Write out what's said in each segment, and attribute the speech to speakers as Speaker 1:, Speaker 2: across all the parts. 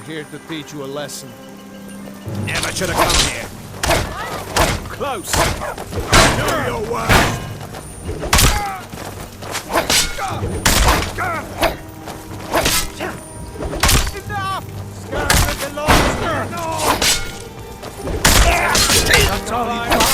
Speaker 1: here to teach you a lesson. Never should have come here. Close. Do your worst. Enough! Skyrim belongs here. No! That's all I want.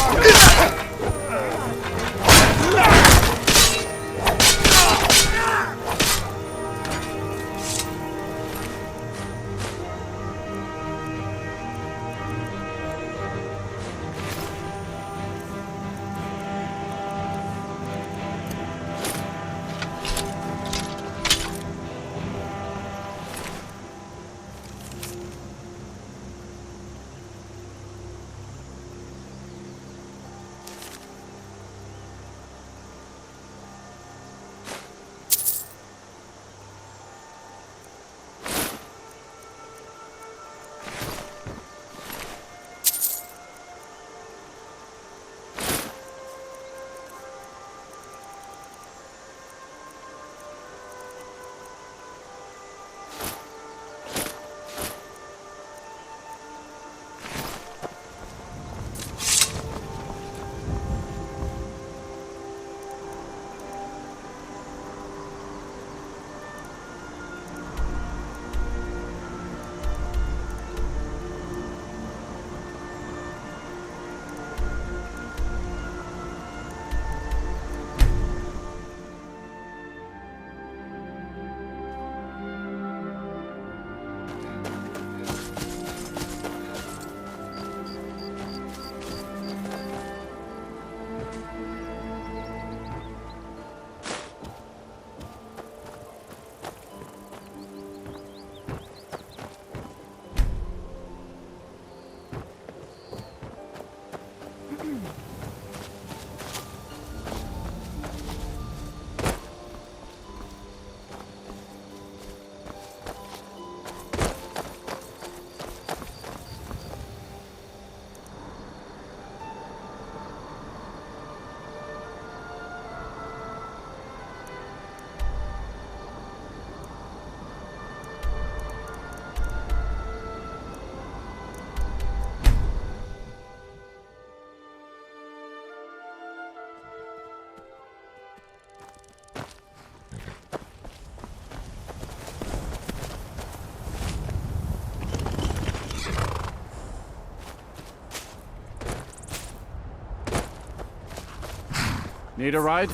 Speaker 2: Need a ride?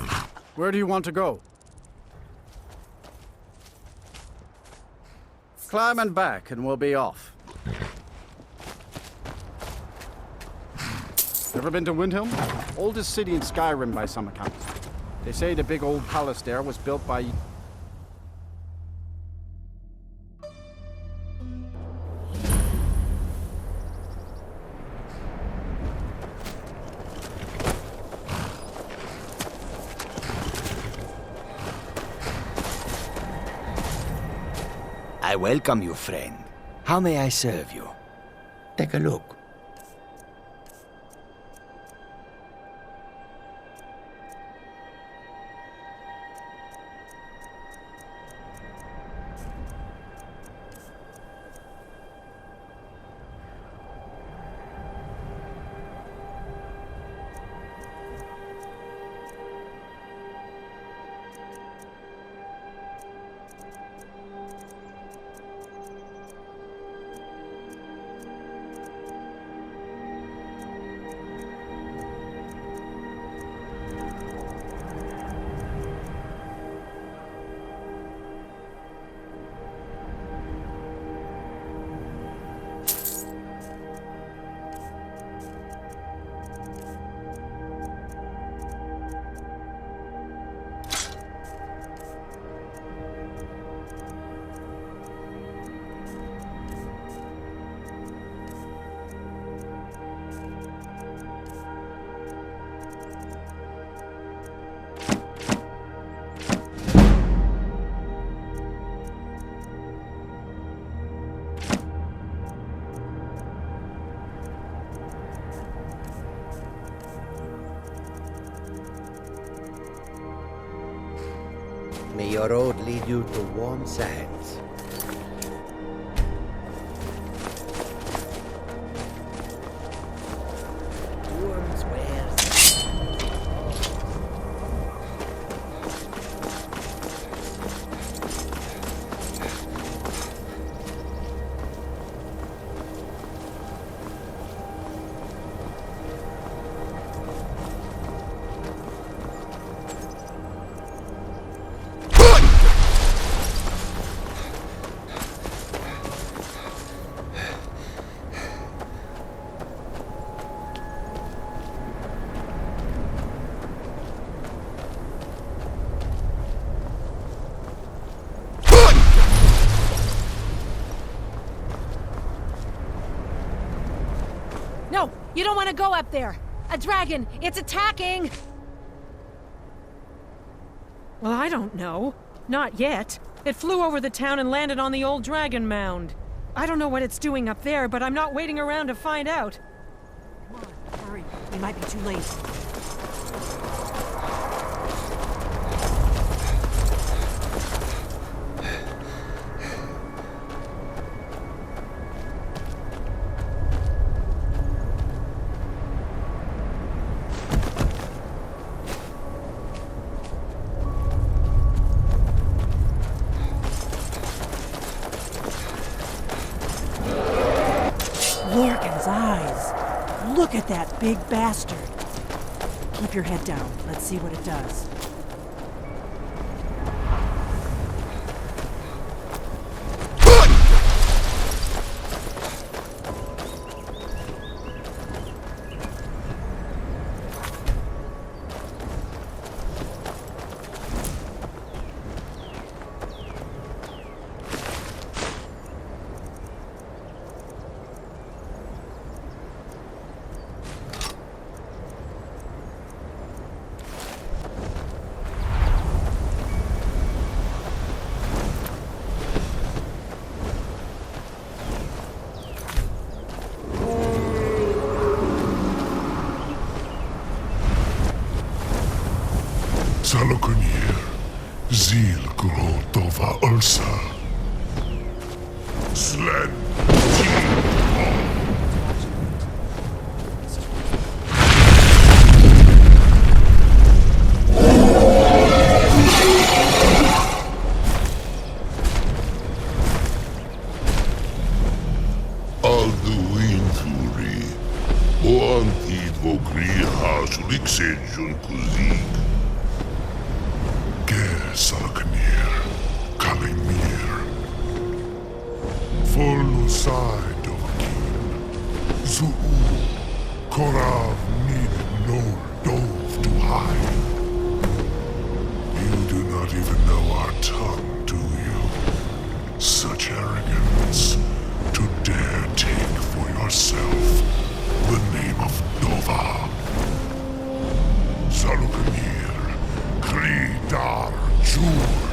Speaker 2: Where do you want to go? Climb and back and we'll be off. Ever been to Windhelm? Oldest city in Skyrim by some accounts. They say the big old palace there was built by...
Speaker 3: I welcome you, friend. How may I serve you? Take a look. May your road lead you to warm sands.
Speaker 4: You don't want to go up there! A dragon! It's attacking!
Speaker 5: Well, I don't know. Not yet. It flew over the town and landed on the old dragon mound. I don't know what it's doing up there, but I'm not waiting around to find out.
Speaker 4: Come on, hurry. We might be too late. Lorcan's eyes. Look at that big bastard. Keep your head down. Let's see what it does.
Speaker 6: Salokunier, Zil Grotova Ursa. Sled Alduinturi, o antidvogri hasuliksejun kuzik. Salaknir, Kalimir, Volusai Dovakin, Zuu, Korav needed no dove to hide. You do not even know our tongue, do you? Such arrogance to dare take for yourself the name of Dova. Salaknir, Kridar. Jur.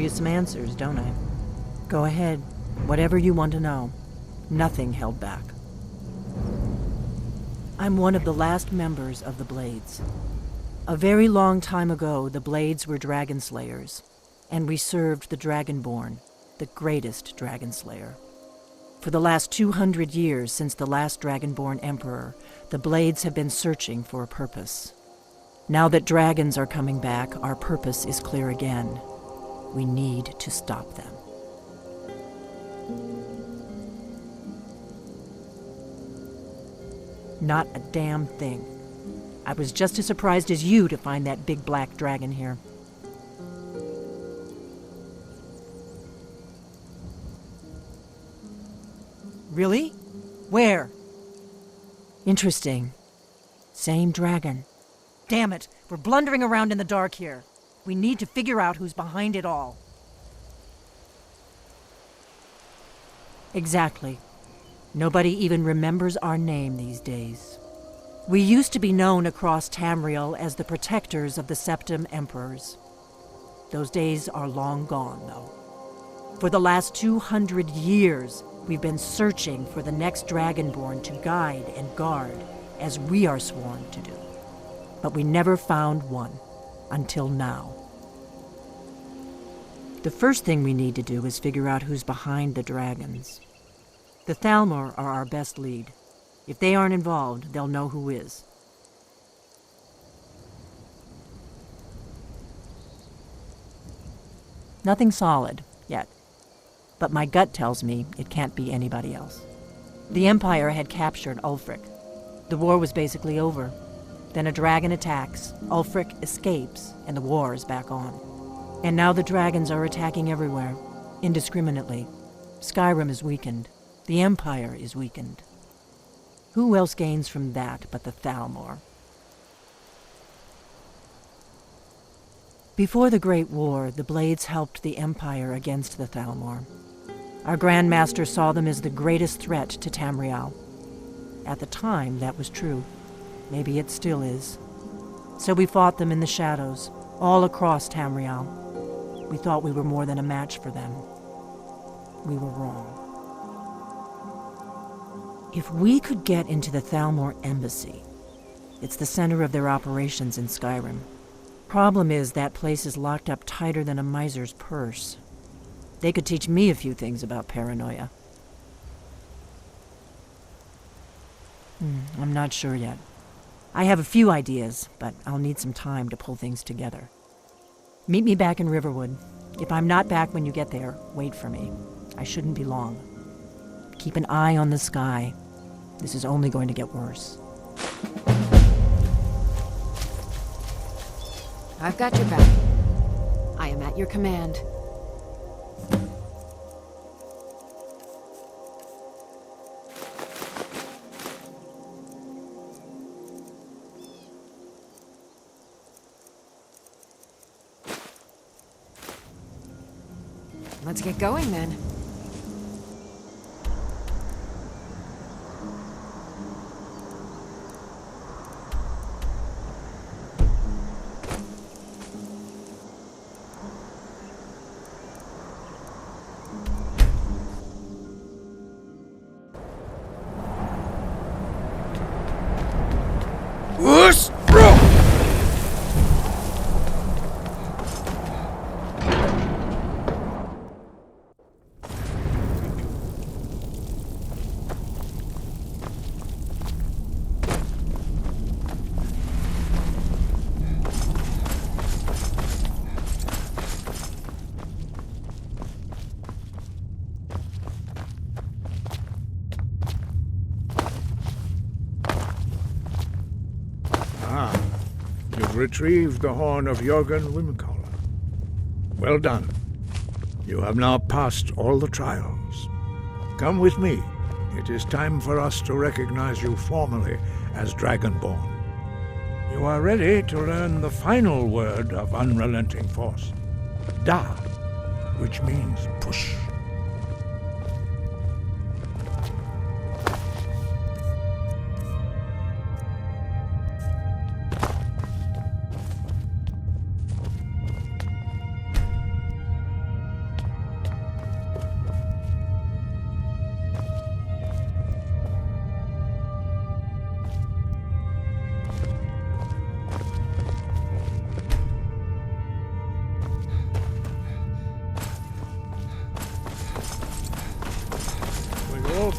Speaker 4: you some answers, don't I? Go ahead. Whatever you want to know. Nothing held back. I'm one of the last members of the Blades. A very long time ago, the Blades were dragon slayers, and we served the Dragonborn, the greatest dragon slayer. For the last 200 years since the last Dragonborn Emperor, the Blades have been searching for a purpose. Now that dragons are coming back, our purpose is clear again. We need to stop them. Not a damn thing. I was just as surprised as you to find that big black dragon here. Really? Where? Interesting. Same dragon. Damn it, we're blundering around in the dark here. We need to figure out who's behind it all. Exactly. Nobody even remembers our name these days. We used to be known across Tamriel as the protectors of the Septim Emperors. Those days are long gone, though. For the last 200 years, we've been searching for the next Dragonborn to guide and guard, as we are sworn to do. But we never found one, until now. The first thing we need to do is figure out who's behind the dragons. The Thalmor are our best lead. If they aren't involved, they'll know who is. Nothing solid, yet. But my gut tells me it can't be anybody else. The Empire had captured Ulfric. The war was basically over. Then a dragon attacks, Ulfric escapes, and the war is back on. And now the dragons are attacking everywhere, indiscriminately. Skyrim is weakened. The Empire is weakened. Who else gains from that but the Thalmor? Before the Great War, the Blades helped the Empire against the Thalmor. Our Grand Master saw them as the greatest threat to Tamriel. At the time, that was true. Maybe it still is. So we fought them in the shadows, all across Tamriel. We thought we were more than a match for them. We were wrong. If we could get into the Thalmor embassy, it's the center of their operations in Skyrim. Problem is, that place is locked up tighter than a miser's purse. They could teach me a few things about paranoia. I'm not sure yet. I have a few ideas, but I'll need some time to pull things together. Meet me back in Riverwood. If I'm not back when you get there, wait for me. I shouldn't be long. Keep an eye on the sky. This is only going to get worse.
Speaker 7: I've got your back. I am at your command. Let's get going then.
Speaker 1: You've retrieved the horn of Jörgen Wimkoller. Well done. You have now passed all the trials. Come with me. It is time for us to recognize you formally as Dragonborn. You are ready to learn the final word of unrelenting force. Da, which means push.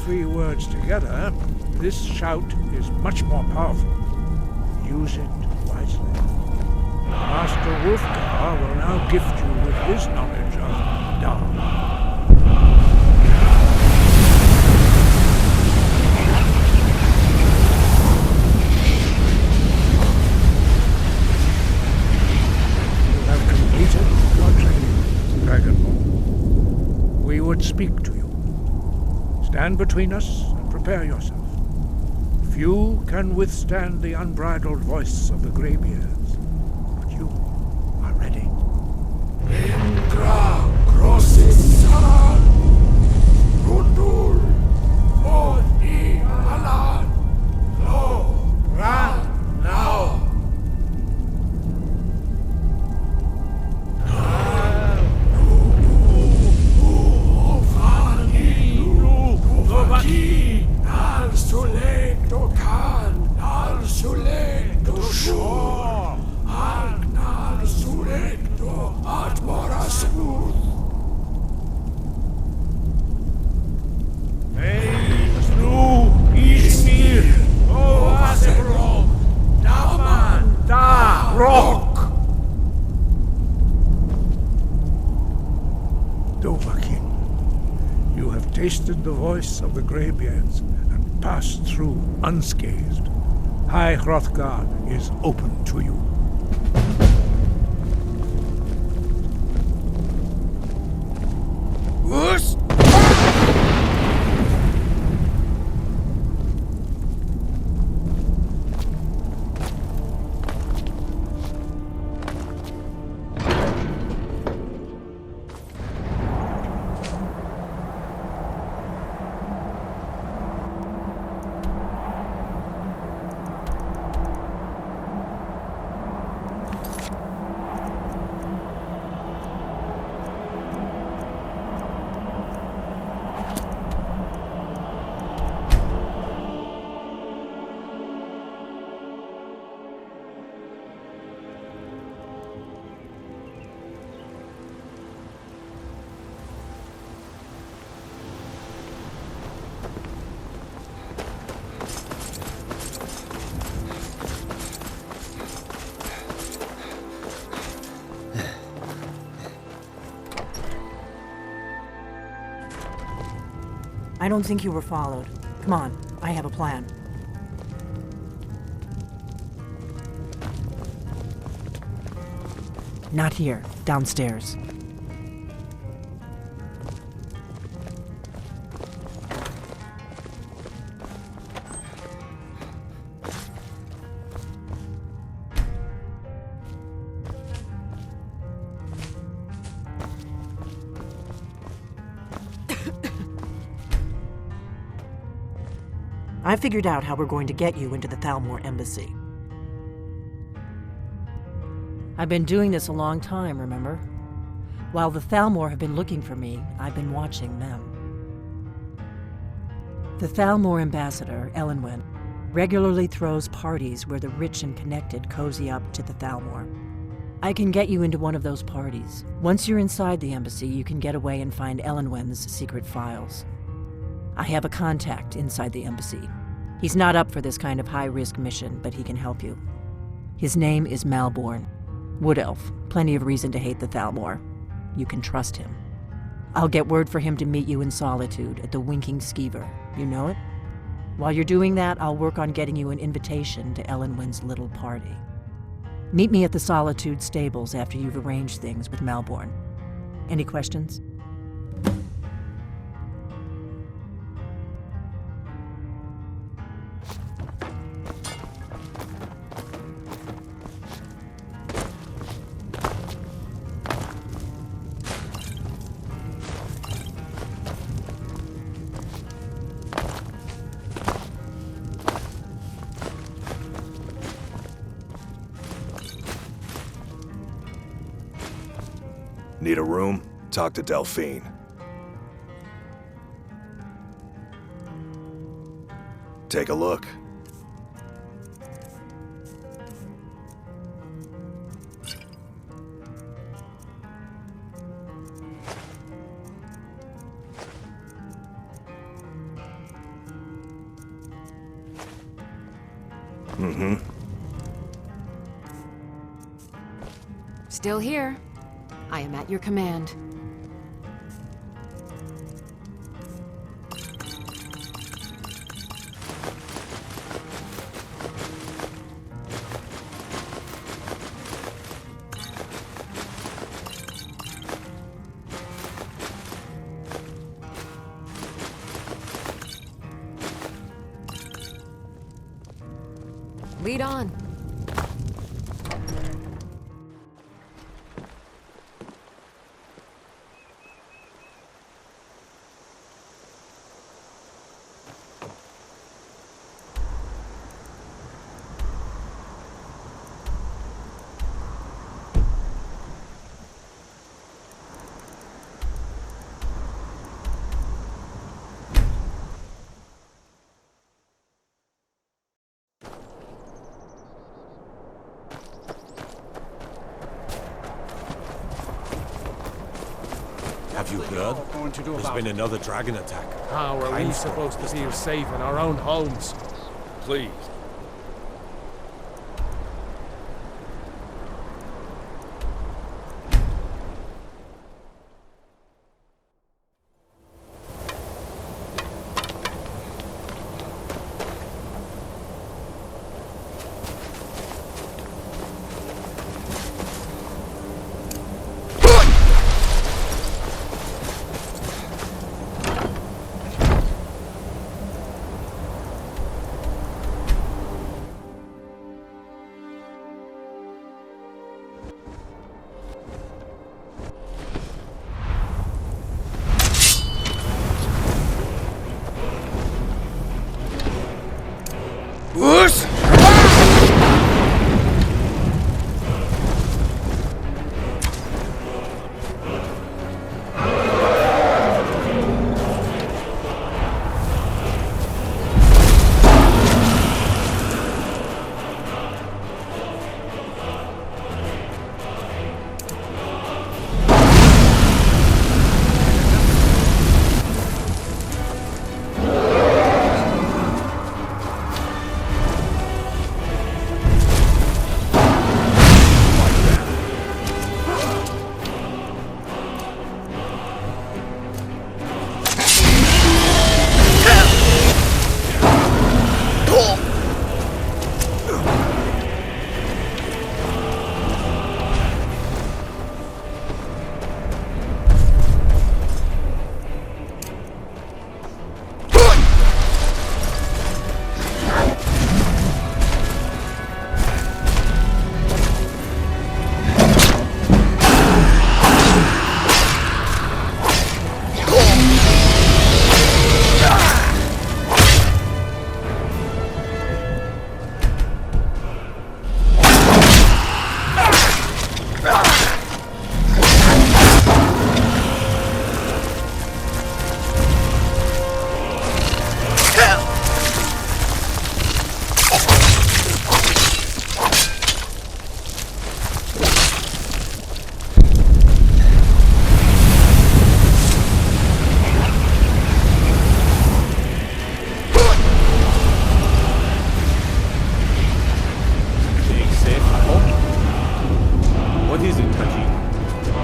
Speaker 1: three words together, this shout is much more powerful. Use it wisely. Master Wolfgar will now gift you with his knowledge of Dar. We would speak to you. Stand between us and prepare yourself. Few can withstand the unbridled voice of the Greybeards, but you are ready.
Speaker 6: Indra Grossesan Rundul Oni Alan Lo Ran Now Al Sulek do Khan, Al Sulek do Shor, Al Sulek do Atmorasmuth. Nu Ismir, O Azebro, Daman, Da Rock.
Speaker 1: Dovahkiin, you have tasted the voice of the Greybeards and passed through unscathed. High Hrothgar is open to you.
Speaker 3: Us?
Speaker 4: I don't think you were followed. Come on, I have a plan. Not here, downstairs. I figured out how we're going to get you into the Thalmor embassy. I've been doing this a long time, remember? While the Thalmor have been looking for me, I've been watching them. The Thalmor ambassador, Elenwen, regularly throws parties where the rich and connected cozy up to the Thalmor. I can get you into one of those parties. Once you're inside the embassy, you can get away and find Elenwen's secret files. I have a contact inside the embassy. He's not up for this kind of high-risk mission, but he can help you. His name is Malborn. Wood Elf. Plenty of reason to hate the Thalmor. You can trust him. I'll get word for him to meet you in Solitude at the Winking Skeever. You know it? While you're doing that, I'll work on getting you an invitation to Elenwen's little party. Meet me at the Solitude stables after you've arranged things with Malborn. Any questions?
Speaker 8: Need a room? Talk to Delphine. Take a look.
Speaker 7: Still here. I am at your command. Lead on.
Speaker 9: Have you heard? There's been another dragon attack.
Speaker 6: How are we supposed to feel safe in our own homes? Please.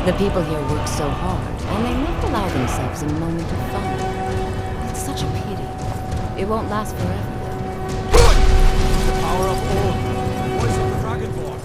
Speaker 7: The people here work so hard, and they must allow themselves a moment of fun. It's such a pity. It won't last forever.
Speaker 9: The power of all. The voice of the Dragonborn.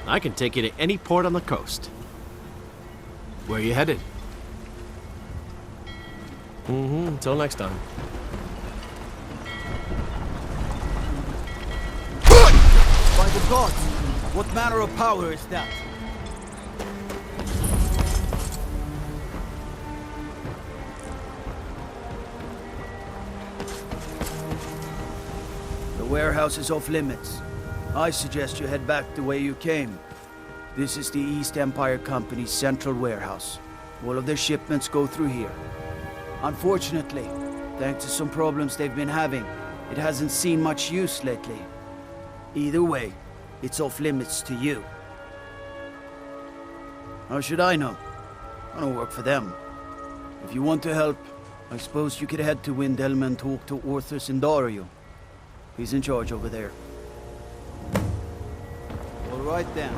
Speaker 2: I can take you to any port on the coast. Where are you headed?
Speaker 6: Until next time.
Speaker 9: By the gods! What manner of power is that?
Speaker 10: The warehouse is off limits. I suggest you head back the way you came. This is the East Empire Company's central warehouse. All of their shipments go through here. Unfortunately, thanks to some problems they've been having, it hasn't seen much use lately. Either way, it's off limits to you. How should I know? I don't work for them. If you want to help, I suppose you could head to Windelm and talk to Orthus and Dario. He's in charge over there. All right then.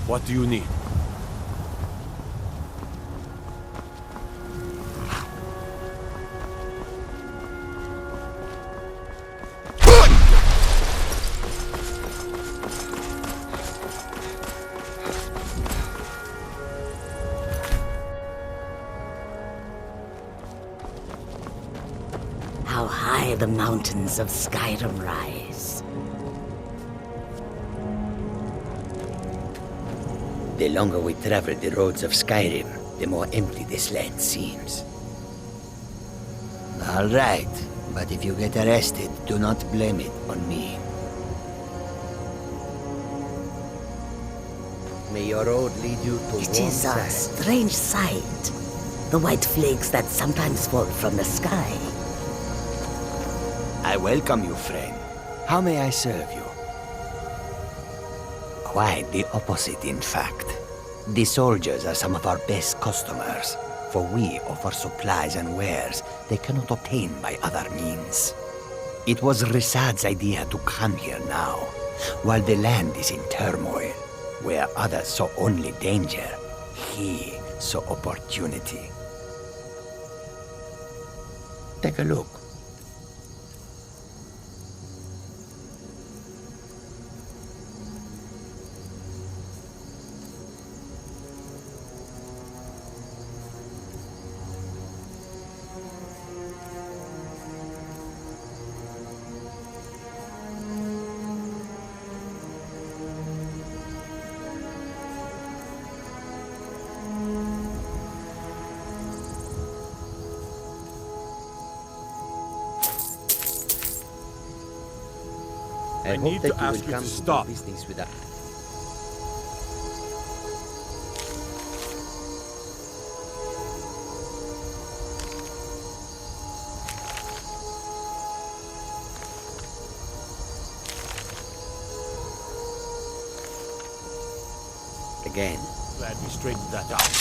Speaker 6: What do you need?
Speaker 11: How high the mountains of Skyrim rise.
Speaker 3: The longer we travel the roads of Skyrim, the more empty this land seems. All right, but if you get arrested, do not blame it on me. May your road lead you to
Speaker 11: It is a strange sight. The white flakes that sometimes fall from the sky.
Speaker 3: I welcome you, friend. How may I serve you? Quite the opposite, in fact. The soldiers are some of our best customers, for we offer supplies and wares they cannot obtain by other means. It was Risad's idea to come here now, while the land is in turmoil, where others saw only danger. He saw opportunity. Take a look.
Speaker 6: I need to ask you to stop.
Speaker 3: Again.
Speaker 6: Glad we straightened that out.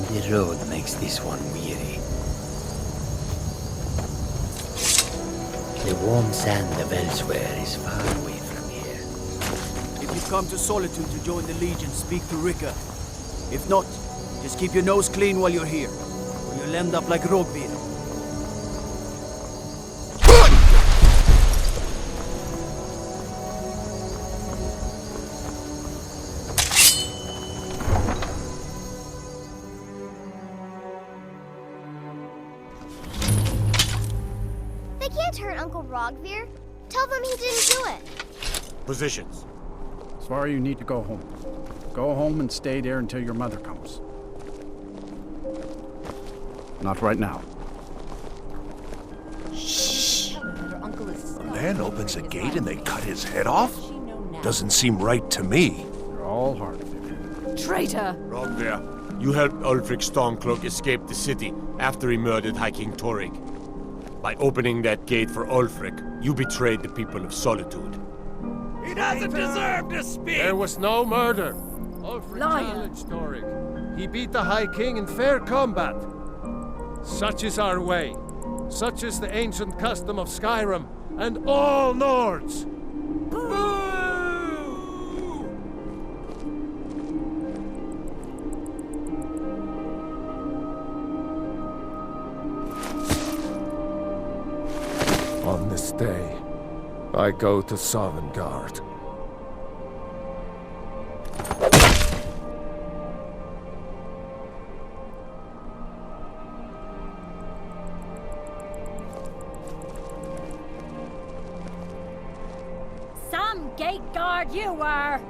Speaker 3: The road makes this one weary. The warm sand of elsewhere is far away from here.
Speaker 10: If you've come to Solitude to join the Legion, speak to Rika. If not, just keep your nose clean while you're here, or you'll end up like Rogbir.
Speaker 12: They can't hurt Uncle Rogbir. Tell them he didn't do it.
Speaker 6: Positions.
Speaker 2: Svar, you need to go home. Go home and stay there until your mother comes. Not right now.
Speaker 8: A man opens a gate and they cut his head off? Doesn't seem right to me.
Speaker 2: You're all hard of it.
Speaker 5: Traitor!
Speaker 6: Rogbir,
Speaker 13: You helped Ulfric Stormcloak escape the city after he murdered High King Torrig. By opening that gate for Ulfric, you betrayed the people of Solitude.
Speaker 9: He doesn't deserve to speak!
Speaker 6: There was no murder. Ulfric challenged Torrig. He beat the High King in fair combat. Such is our way. Such is the ancient custom of Skyrim and all Nords. On this day, I go to Sovngarde.
Speaker 14: Some gate guard you were!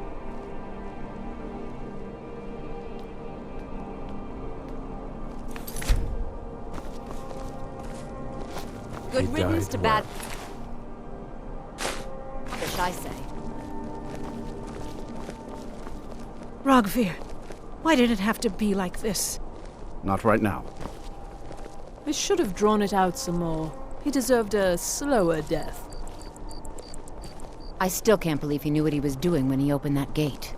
Speaker 7: Good riddance to bad... fish, I say.
Speaker 5: Rogvir, why did it have to be like this?
Speaker 2: Not right now.
Speaker 15: I should have drawn it out some more. He deserved a slower death.
Speaker 7: I still can't believe he knew what he was doing when he opened that gate.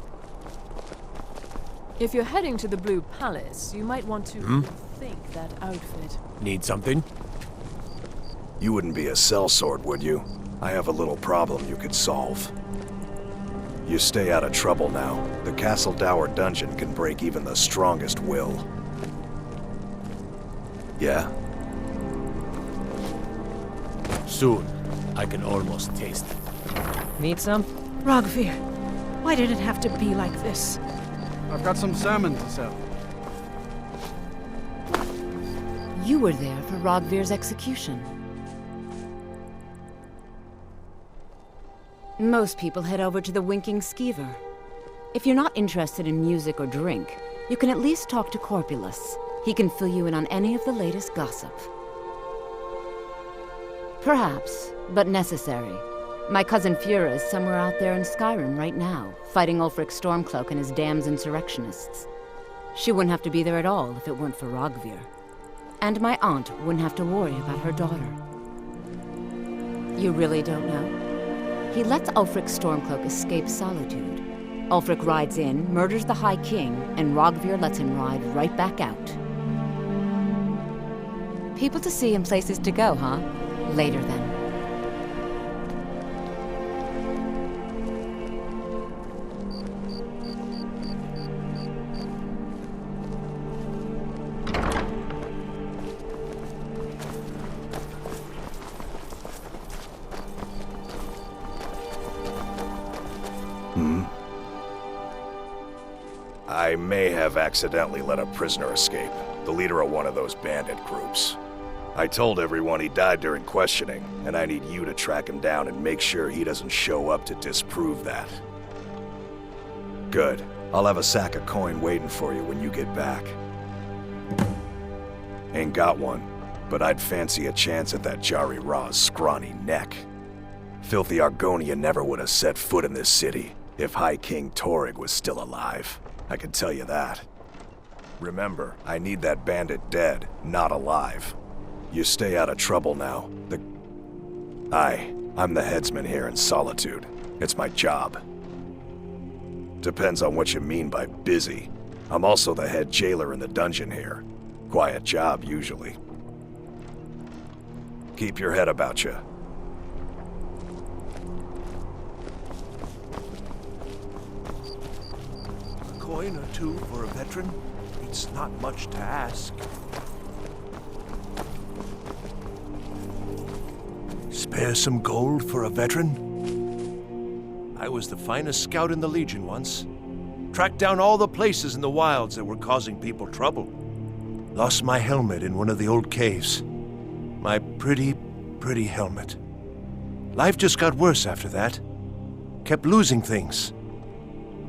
Speaker 15: If you're heading to the Blue Palace, you might want to think that outfit.
Speaker 8: Need something? You wouldn't be a sellsword, would you? I have a little problem you could solve. You stay out of trouble now. The Castle Dower dungeon can break even the strongest will. Yeah?
Speaker 13: Soon, I can almost taste it.
Speaker 4: Need some?
Speaker 5: Rogvir, why did it have to be like this?
Speaker 2: I've got some salmon to sell.
Speaker 7: You were there for Rogvir's execution. Most people head over to the Winking Skeever. If you're not interested in music or drink, you can at least talk to Corpulus. He can fill you in on any of the latest gossip. Perhaps, but necessary. My cousin Fura is somewhere out there in Skyrim right now, fighting Ulfric Stormcloak and his damned insurrectionists. She wouldn't have to be there at all if it weren't for Rogvir. And my aunt wouldn't have to worry about her daughter. You really don't know? He lets Ulfric Stormcloak escape Solitude. Ulfric rides in, murders the High King, and Rogvir lets him ride right back out. People to see and places to go, huh? Later then.
Speaker 8: I may have accidentally let a prisoner escape, the leader of one of those bandit groups. I told everyone he died during questioning, and I need you to track him down and make sure he doesn't show up to disprove that. Good. I'll have a sack of coin waiting for you when you get back. Ain't got one, but I'd fancy a chance at that Jari Ra's scrawny neck. Filthy Argonia never would have set foot in this city if High King Torrig was still alive. I can tell you that. Remember, I need that bandit dead, not alive. You stay out of trouble now. I'm the headsman here in Solitude. It's my job. Depends on what you mean by busy. I'm also the head jailer in the dungeon here. Quiet job, usually. Keep your head about you. A coin or two for a veteran? It's not much to ask. Spare some gold for a veteran? I was the finest scout in the Legion once. Tracked down all the places in the wilds that were causing people trouble. Lost my helmet in one of the old caves. My pretty, pretty helmet. Life just got worse after that. Kept losing things.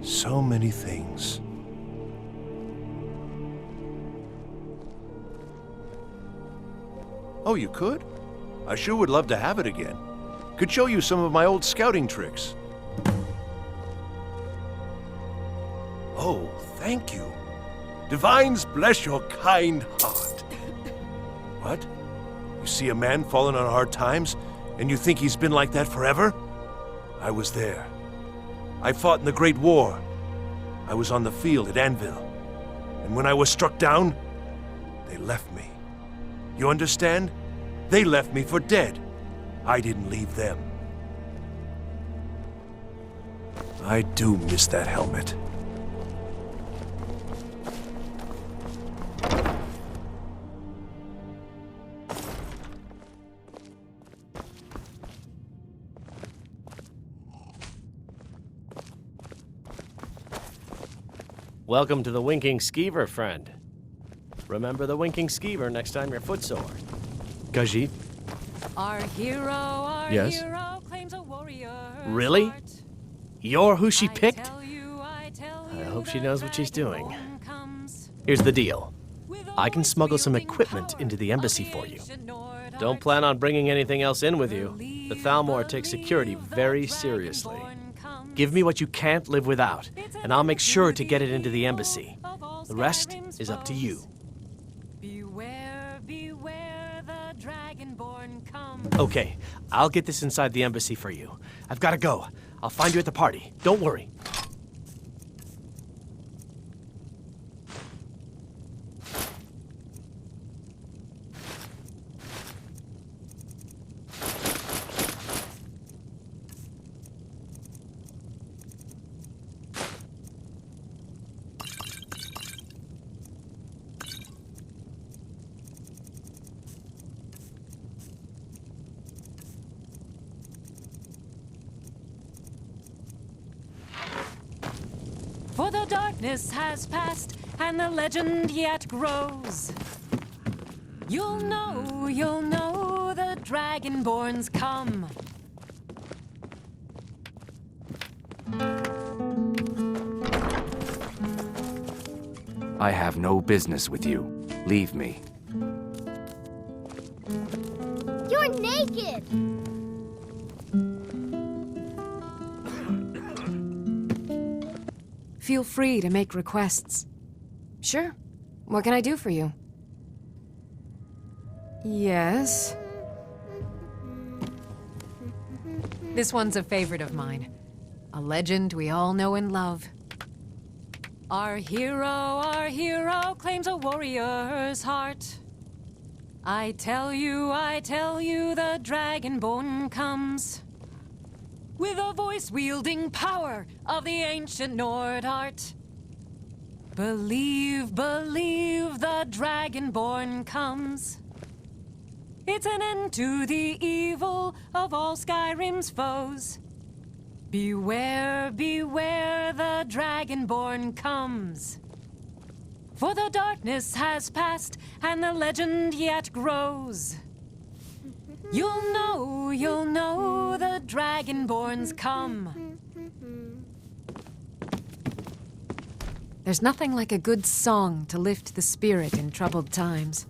Speaker 8: So many things. Oh, you could? I sure would love to have it again. Could show you some of my old scouting tricks. Oh, thank you. Divines bless your kind heart. What? You see a man falling on hard times, and you think he's been like that forever? I was there. I fought in the Great War. I was on the field at Anvil. And when I was struck down, they left me. You understand? They left me for dead. I didn't leave them. I do miss that helmet.
Speaker 16: Welcome to the Winking Skeever, friend. Remember the Winking Skeever next time you're footsore. Khajiit?
Speaker 14: Our hero
Speaker 16: Yes?
Speaker 14: claims a warrior.
Speaker 16: Really? You're who she picked? I hope she knows what she's doing. Here's the deal. I can smuggle some equipment into the embassy for you. Don't plan on bringing anything else in with you. The Thalmor takes security very seriously. Give me what you can't live without, and I'll make sure to get it into the embassy. The rest is up to you. Okay, I'll get this inside the embassy for you. I've got to go. I'll find you at the party. Don't worry.
Speaker 14: For the darkness has passed, and the legend yet grows. You'll know the Dragonborns come.
Speaker 17: I have no business with you. Leave me.
Speaker 12: You're naked!
Speaker 18: Feel free to make requests. Sure. What can I do for you? Yes? This one's a favorite of mine. A legend we all know and love.
Speaker 14: Our hero claims a warrior's heart. I tell you, the Dragonborn comes. With a voice-wielding power of the ancient Nord art. Believe, the Dragonborn comes. It's an end to the evil of all Skyrim's foes. Beware, the Dragonborn comes. For the darkness has passed, and the legend yet grows. You'll know the Dragonborns come.
Speaker 18: There's nothing like a good song to lift the spirit in troubled times.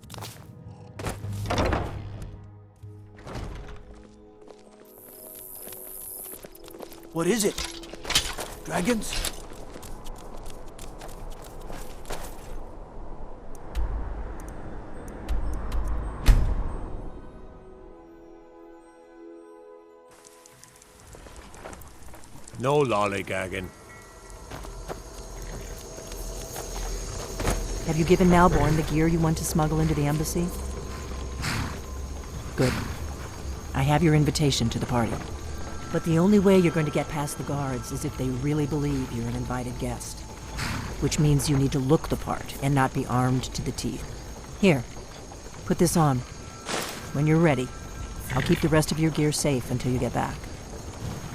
Speaker 10: What is it? Dragons?
Speaker 13: No lollygagging.
Speaker 4: Have you given Malborn the gear you want to smuggle into the embassy? Good. I have your invitation to the party. But the only way you're going to get past the guards is if they really believe you're an invited guest. Which means you need to look the part and not be armed to the teeth. Here, put this on. When you're ready, I'll keep the rest of your gear safe until you get back.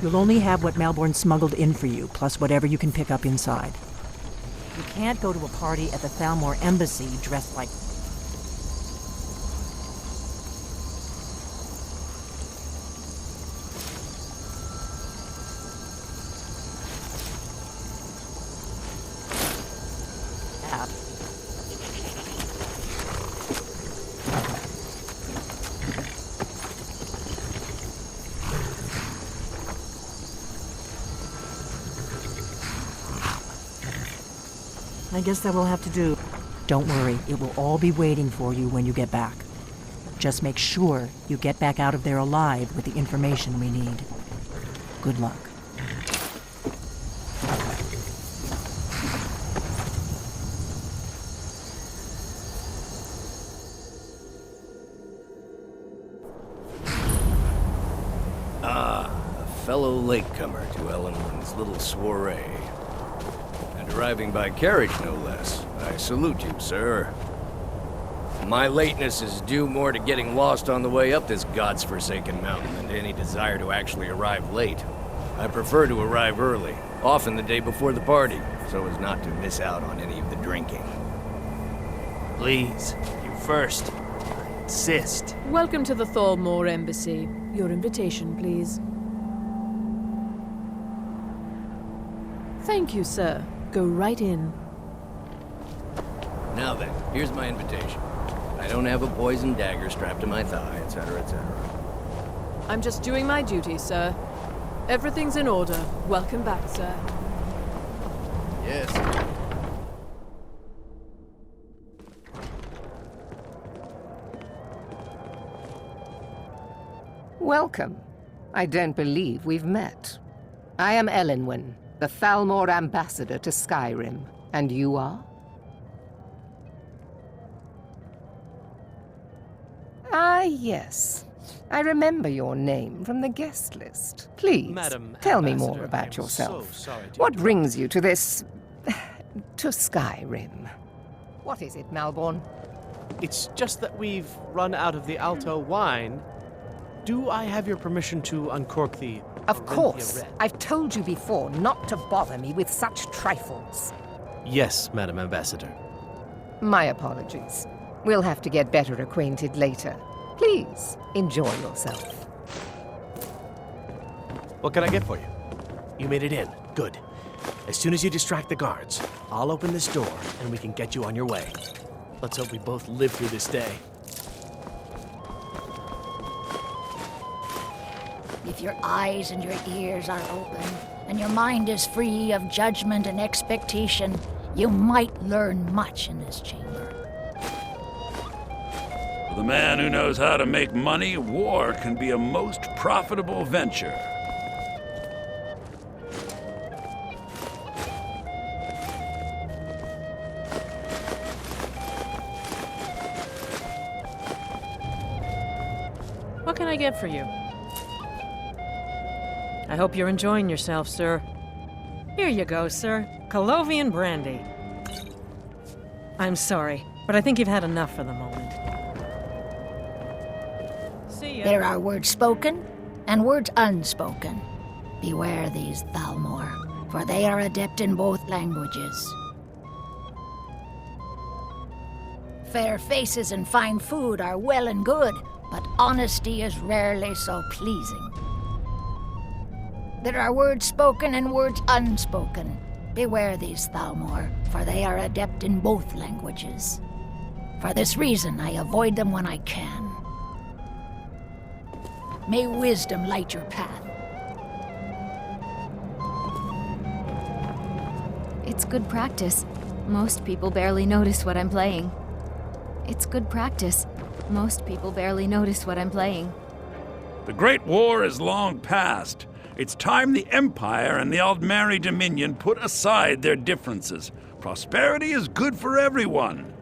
Speaker 4: You'll only have what Malborn smuggled in for you, plus whatever you can pick up inside. You can't go to a party at the Thalmor embassy dressed like... that. I guess that will have to do. Don't worry, it will all be waiting for you when you get back. Just make sure you get back out of there alive with the information we need. Good luck.
Speaker 19: Fellow latecomer to Ellenwood's little soiree. And arriving by carriage, no less. I salute you, sir. My lateness is due more to getting lost on the way up this god's-forsaken mountain than to any desire to actually arrive late. I prefer to arrive early, often the day before the party, so as not to miss out on any of the drinking.
Speaker 16: Please, you first. I insist.
Speaker 15: Welcome to the Thalmor Embassy. Your invitation, please. Thank you, sir. Go right in.
Speaker 19: Now then, here's my invitation. I don't have a poison dagger strapped to my thigh, etc., etc.
Speaker 15: I'm just doing my duty, sir. Everything's in order. Welcome back, sir.
Speaker 19: Yes.
Speaker 20: Welcome. I don't believe we've met. I am Elenwen, the Thalmor ambassador to Skyrim. And you are? Ah, yes. I remember your name from the guest list. Please,
Speaker 16: Madam
Speaker 20: tell me
Speaker 16: Ambassador,
Speaker 20: more
Speaker 16: I
Speaker 20: about
Speaker 16: am
Speaker 20: yourself.
Speaker 16: so sorry to
Speaker 20: What
Speaker 16: interrupt.
Speaker 20: brings you to this... to Skyrim? What is it, Malborn?
Speaker 16: It's just that we've run out of the Alto wine. Do I have your permission to uncork the...
Speaker 20: Of
Speaker 16: Orinthia
Speaker 20: course.
Speaker 16: Red?
Speaker 20: I've told you before not to bother me with such trifles.
Speaker 16: Yes, Madam Ambassador.
Speaker 20: My apologies. We'll have to get better acquainted later. Please, enjoy yourself.
Speaker 16: What can I get for you? You made it in. Good. As soon as you distract the guards, I'll open this door and we can get you on your way. Let's hope we both live through this day.
Speaker 21: If your eyes and your ears are open, and your mind is free of judgment and expectation, you might learn much in this chamber.
Speaker 22: For the man who knows how to make money, war can be a most profitable venture.
Speaker 5: What can I get for you? I hope you're enjoying yourself, sir. Here you go, sir. Colovian brandy. I'm sorry, but I think you've had enough for the moment. See ya.
Speaker 21: There are words spoken and words unspoken. Beware these, Thalmor, for they are adept in both languages. Fair faces and fine food are well and good, but honesty is rarely so pleasing. There are words spoken and words unspoken. Beware these, Thalmor, for they are adept in both languages. For this reason, I avoid them when I can. May wisdom light your path.
Speaker 7: It's good practice. Most people barely notice what I'm playing. It's good practice. Most people barely notice what I'm playing.
Speaker 22: The Great War is long past. It's time the Empire and the Aldmeri Dominion put aside their differences. Prosperity is good for everyone.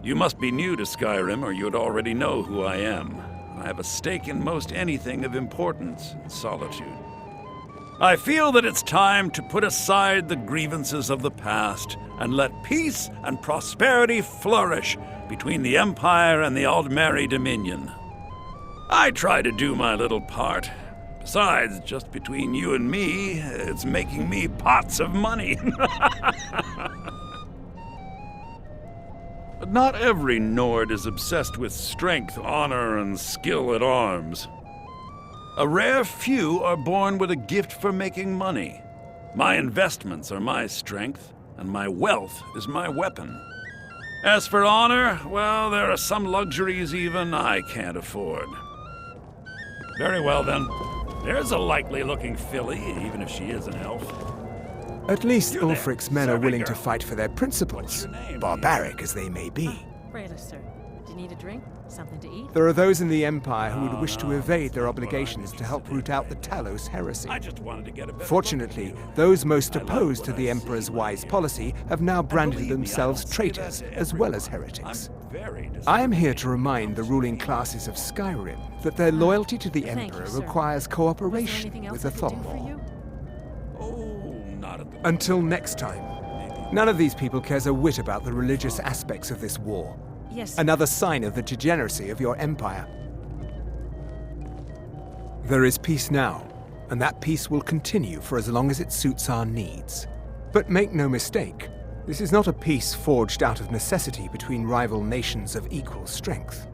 Speaker 22: You must be new to Skyrim, or you'd already know who I am. I have a stake in most anything of importance in Solitude. I feel that it's time to put aside the grievances of the past and let peace and prosperity flourish between the Empire and the Aldmeri Dominion. I try to do my little part. Besides, just between you and me, it's making me pots of money. But not every Nord is obsessed with strength, honor, and skill at arms. A rare few are born with a gift for making money. My investments are my strength, and my wealth is my weapon. As for honor, well, there are some luxuries even I can't afford. Very well, then. There's a likely-looking filly, even if she is an elf.
Speaker 1: At least Ulfric's men are willing to fight for their principles, barbaric as they may be.
Speaker 5: Rayla, sir. Do you need a drink? Something to eat?
Speaker 1: There are those in the Empire who would wish to evade their obligations to help root out the Talos heresy. Fortunately, those most opposed to the Emperor's wise policy have now branded themselves traitors as well as heretics. I am here to remind the ruling classes of Skyrim that their loyalty to the Emperor requires cooperation with the Thalmor. Until next time, none of these people cares a whit about the religious aspects of this war.
Speaker 5: Yes.
Speaker 1: Another sign of the degeneracy of your empire. There is peace now, and that peace will continue for as long as it suits our needs. But make no mistake, this is not a peace forged out of necessity between rival nations of equal strength.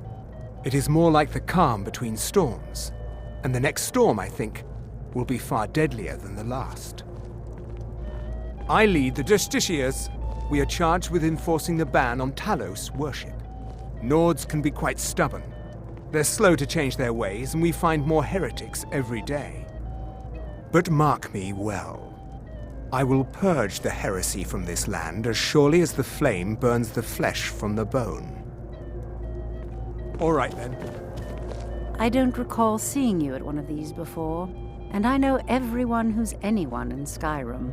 Speaker 1: It is more like the calm between storms, and the next storm, I think, will be far deadlier than the last. I lead the Justiciars. We are charged with enforcing the ban on Talos worship. Nords can be quite stubborn. They're slow to change their ways, and we find more heretics every day. But mark me well. I will purge the heresy from this land as surely as the flame burns the flesh from the bone. All right, then.
Speaker 11: I don't recall seeing you at one of these before, and I know everyone who's anyone in Skyrim.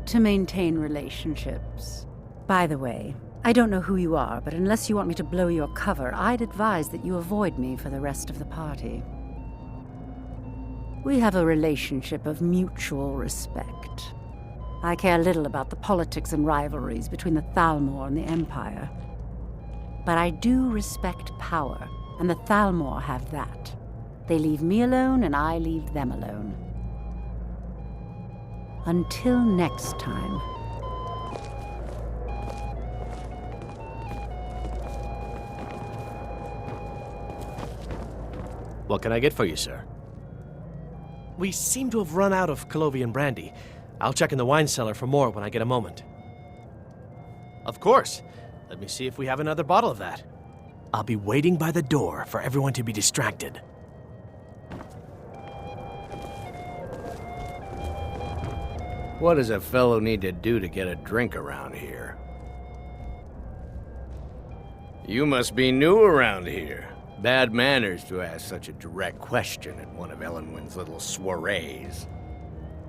Speaker 11: To maintain relationships. By the way, I don't know who you are, but unless you want me to blow your cover, I'd advise that you avoid me for the rest of the party. We have a relationship of mutual respect. I care little about the politics and rivalries between the Thalmor and the Empire. But I do respect power, and the Thalmor have that. They leave me alone, and I leave them alone. Until next time.
Speaker 16: What can I get for you, sir? We seem to have run out of Colovian brandy. I'll check in the wine cellar for more when I get a moment. Of course. Let me see if we have another bottle of that. I'll be waiting by the door for everyone to be distracted.
Speaker 19: What does a fellow need to do to get a drink around here? You must be new around here. Bad manners to ask such a direct question at one of Elenwen's little soirees.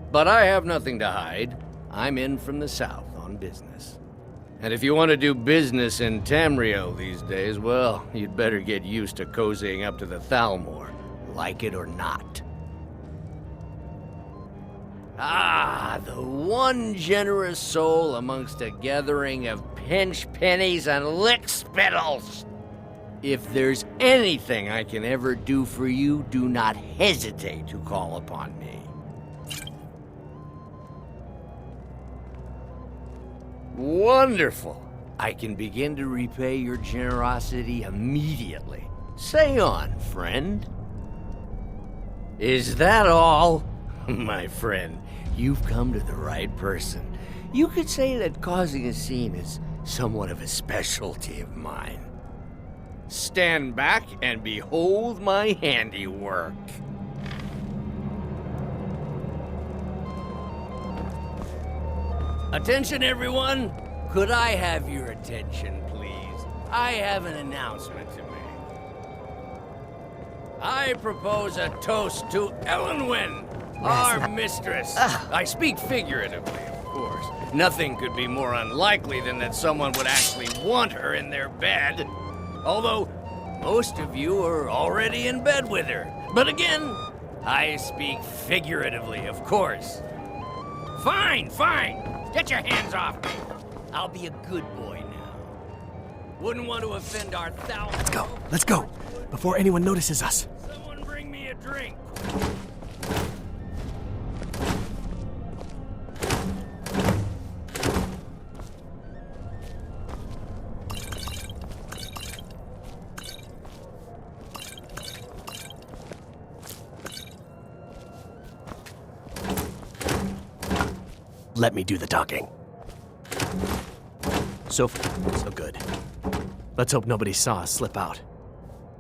Speaker 19: But I have nothing to hide. I'm in from the south on business. And if you want to do business in Tamriel these days, well, you'd better get used to cozying up to the Thalmor, like it or not. Ah, the one generous soul amongst a gathering of pinch pennies and lick spittles. If there's anything I can ever do for you, do not hesitate to call upon me. Wonderful. I can begin to repay your generosity immediately. Say on, friend. Is that all? My friend, you've come to the right person. You could say that causing a scene is somewhat of a specialty of mine. Stand back and behold my handiwork. Attention, everyone! Could I have your attention, please? I have an announcement to make. I propose a toast to Elenwen, our mistress. I speak figuratively, of course. Nothing could be more unlikely than that someone would actually want her in their bed. Although, most of you are already in bed with her. But again, I speak figuratively, of course. Fine, fine. Get your hands off me. I'll be a good boy now. Wouldn't want to offend our thousands.
Speaker 16: Let's go, before anyone notices us.
Speaker 19: Someone bring me a drink.
Speaker 16: Let me do the talking. So far, so good. Let's hope nobody saw us slip out.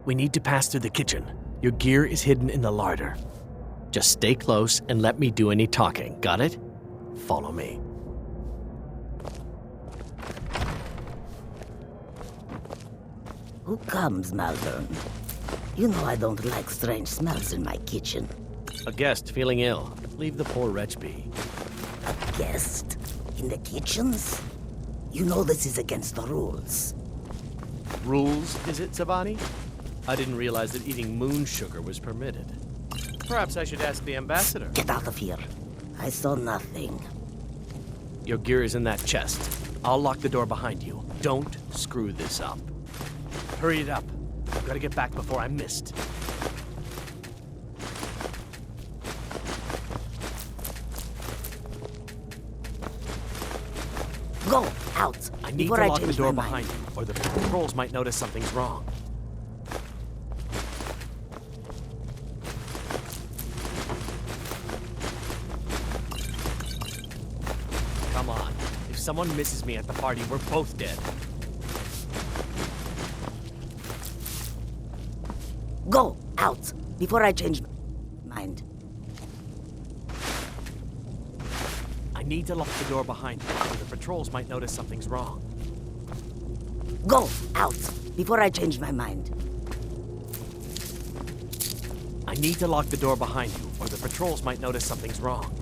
Speaker 16: We need to pass through the kitchen. Your gear is hidden in the larder. Just stay close and let me do any talking, got it? Follow me.
Speaker 3: Who comes, Malvern? You know I don't like strange smells in my kitchen.
Speaker 16: A guest feeling ill. Leave the poor wretch be.
Speaker 3: A guest? In the kitchens? You know this is against the rules.
Speaker 16: Rules, is it, Savani? I didn't realize that eating moon sugar was permitted. Perhaps I should ask the ambassador.
Speaker 3: Get out of here. I saw nothing.
Speaker 16: Your gear is in that chest. I'll lock the door behind you. Don't screw this up. Hurry it up. I've got to get back before I'm missed.
Speaker 3: Go out.
Speaker 16: I need to lock the door behind you, or the patrols might notice something's wrong. Come on. If someone misses me at the party, we're both dead.
Speaker 3: Go out before I change my mind.
Speaker 16: I need to lock the door behind you, or the patrols might notice something's wrong.
Speaker 3: Go out before I change my mind.
Speaker 16: I need to lock the door behind you, or the patrols might notice something's wrong.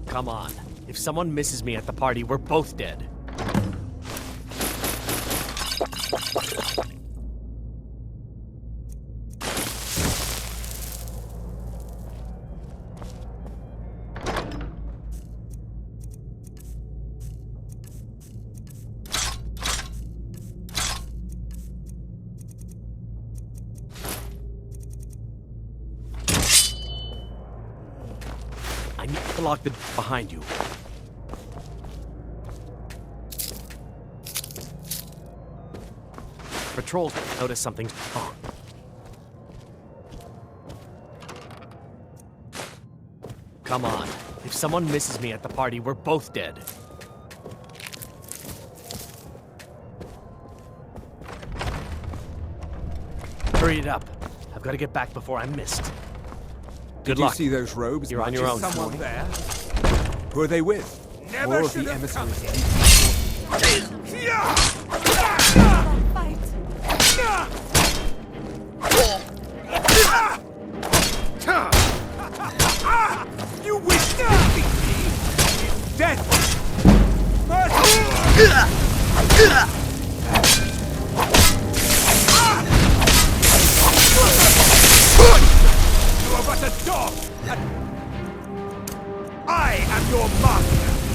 Speaker 16: Come on. If someone misses me at the party, we're both dead. I need to lock the door behind you. Patrols notice something's wrong. Come on. If someone misses me at the party, we're both dead. Hurry it up. I've got to get back before I'm missed. Good luck.
Speaker 1: Did you see those robes?
Speaker 16: You're on your own.
Speaker 1: Someone there. Who are they with?
Speaker 9: Never
Speaker 1: More of
Speaker 9: should
Speaker 1: the
Speaker 9: have
Speaker 1: emissaries.
Speaker 9: You wish to defeat me? Death! You are but a dog! I am your master!